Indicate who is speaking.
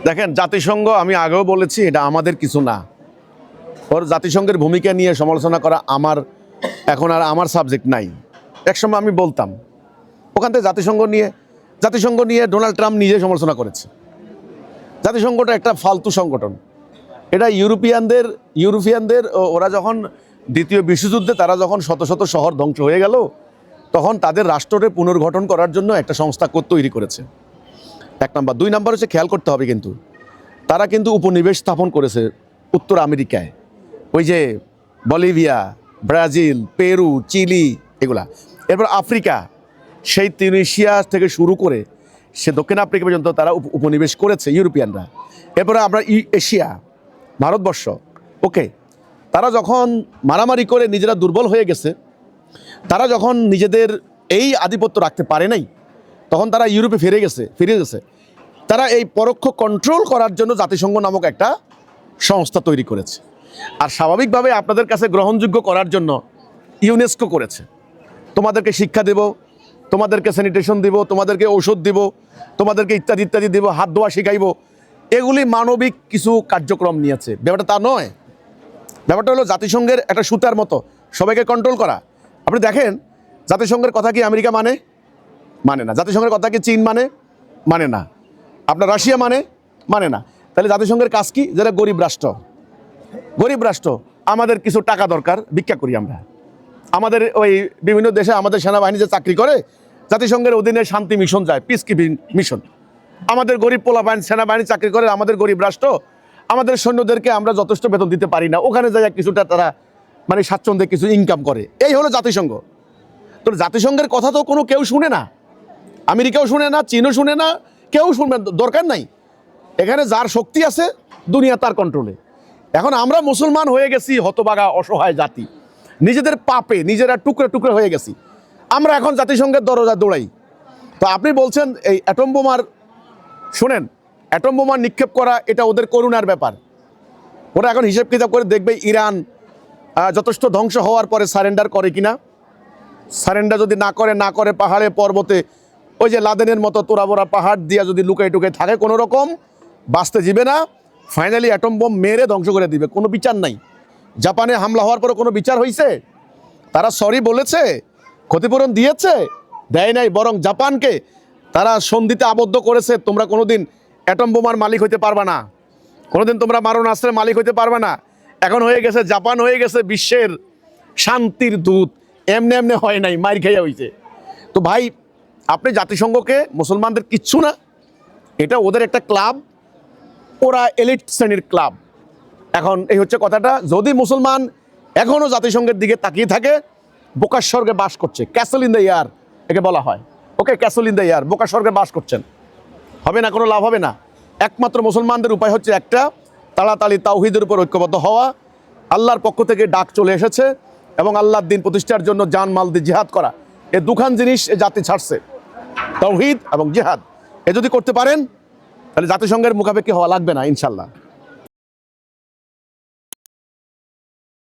Speaker 1: দেখেন, জাতিসংঘ আমি আগেও বলেছি এটা আমাদের কিছু না। ওর জাতিসংঘের ভূমিকা নিয়ে সমালোচনা করা এখন আর আমার সাবজেক্ট নাই। একসময় আমি বলতাম ওখান থেকে জাতিসংঘ নিয়ে ডোনাল্ড ট্রাম্প নিজে সমালোচনা করেছে। জাতিসংঘটা একটা ফালতু সংগঠন। এটা ইউরোপিয়ানদের ওরা যখন দ্বিতীয় বিশ্বযুদ্ধে তারা যখন শত শত শহর ধ্বংস হয়ে গেল, তখন তাদের রাষ্ট্রকে পুনর্গঠন করার জন্য একটা সংস্থা তৈরি করেছে। 1 নাম্বার। 2 নাম্বার হচ্ছে খেয়াল করতে হবে কিন্তু তারা কিন্তু উপনিবেশ স্থাপন করেছে উত্তর আমেরিকায়, ওই যে বলিভিয়া, ব্রাজিল, পেরু, চিলি, এগুলা। এরপর আফ্রিকা, সেই তিউনিসিয়া থেকে শুরু করে সে দক্ষিণ আফ্রিকা পর্যন্ত তারা উপনিবেশ করেছে ইউরোপিয়ানরা। এরপরে আমরা এশিয়া, ভারতবর্ষ, ওকে। তারা যখন মারামারি করে নিজেরা দুর্বল হয়ে গেছে, তারা যখন নিজেদের এই আধিপত্য রাখতে পারে নাই, তখন তারা ইউরোপে ফিরে গেছে। তারা এই পরোক্ষ কন্ট্রোল করার জন্য জাতিসংঘ নামক একটা সংস্থা তৈরি করেছে। আর স্বাভাবিকভাবে আপনাদের কাছে গ্রহণযোগ্য করার জন্য ইউনেস্কো করেছে। তোমাদেরকে শিক্ষা দেব, তোমাদেরকে স্যানিটেশন দিব, তোমাদেরকে ঔষধ দিব, তোমাদেরকে ইত্যাদি ইত্যাদি দিব, হাত ধোয়া শিখাইব। এগুলি মানবিক কিছু কার্যক্রম নিয়েছে। ব্যাপারটা তা নয়। ব্যাপারটা হলো জাতিসংঘের একটা সুতার মতো সবাইকে কন্ট্রোল করা। আপনি দেখেন, জাতিসংঘের কথা কি আমেরিকা মানে না। জাতিসংঘের কথা কি চীন মানে না। আপনার রাশিয়া মানে না। তাহলে জাতিসংঘের কাজ কি? যারা গরিব রাষ্ট্র, আমাদের কিছু টাকা দরকার, ভিক্ষা করি আমরা। আমাদের ওই বিভিন্ন দেশে আমাদের সেনাবাহিনী যে চাকরি করে, জাতিসংঘের অধীনে শান্তি মিশন যায়, পিস কিপিং মিশন। আমাদের গরিব পোলাবাহিনী সেনাবাহিনী চাকরি করে, আমাদের গরিব রাষ্ট্র, আমাদের সৈন্যদেরকে আমরা যথেষ্ট বেতন দিতে পারি না। ওখানে যাই কিছুটা তারা মানে স্বাচ্ছন্দ্যে কিছু ইনকাম করে। এই হলো জাতিসংঘ। তো জাতিসংঘের কথা তো কেউ শুনে না। আমেরিকাও শুনে না, চীনও শুনে না, কেউ শুনবে দরকার নাই। এখানে যার শক্তি আছে দুনিয়া তার কন্ট্রোলে। এখন আমরা মুসলমান হয়ে গেছি হতবাগা অসহায় জাতি, নিজেদের পাপে নিজেরা টুকরে হয়ে গেছি। আমরা এখন জাতিসংঘের দরজা দৌড়াই। তো আপনি বলছেন এই অ্যাটম বোমার নিক্ষেপ করা এটা ওদের করুণার ব্যাপার। ওরা এখন হিসেব কিতাব করে দেখবে ইরান যথেষ্ট ধ্বংস হওয়ার পরে সারেন্ডার করে কিনা। সারেন্ডার যদি না করে পাহাড়ে পর্বতে ওই যে লাদেনের মতো তোরাবোরা পাহাড় দিয়া যদি লুকাই থাকে, কোনো রকম বাঁচতে যাবে না, ফাইনালি অ্যাটম বোম মেরে ধ্বংস করে দিবে। কোনো বিচার নাই। জাপানে হামলা হওয়ার পরে কোনো বিচার হয়েছে? তারা সরি বলেছে? ক্ষতিপূরণ দিয়েছে? দেয় নাই। বরং জাপানকে তারা সন্ধিতে আবদ্ধ করেছে, তোমরা কোনোদিন অ্যাটম বোমার মালিক হইতে পারবা না, কোনোদিন তোমরা মারণাস্ত্রের মালিক হইতে পারবা না। এখন হয়ে গেছে, জাপান হয়ে গেছে বিশ্বের শান্তির দূত। এমনি হয় নাই, মার খাইয়া হয়েছে। তো ভাই, আপনি জাতিসংঘকে মুসলমানদের কিচ্ছু না, এটা ওদের একটা ক্লাব, ওরা এলিট শ্রেণীর ক্লাব। এখন এই হচ্ছে কথাটা। যদি মুসলমান এখনও জাতিসংঘের দিকে তাকিয়ে থাকে, বোকার স্বর্গে বাস করছে, ক্যাসল ইন দ্য এয়ার একে বলা হয়। ওকে, ক্যাসল ইন দ্য এয়ার, বোকার স্বর্গে বাস করছেন। হবে না, কোনো লাভ হবে না। একমাত্র মুসলমানদের উপায় হচ্ছে একটা, তাড়াতাড়ি তাওহীদের উপর ঐক্যবদ্ধ হওয়া। আল্লাহর পক্ষ থেকে ডাক চলে এসেছে এবং আল্লাহর দিন প্রতিষ্ঠার জন্য জান মাল দিয়ে জিহাদ করা। এই দুখান জিনিস এ জাতি ছাড়ছে, তাওহীদ এবং জিহাদ। এ যদি করতে পারেন তাহলে জাতিসংঘের মুখাপেক্ষি হওয়া লাগবে না ইনশাল্লাহ।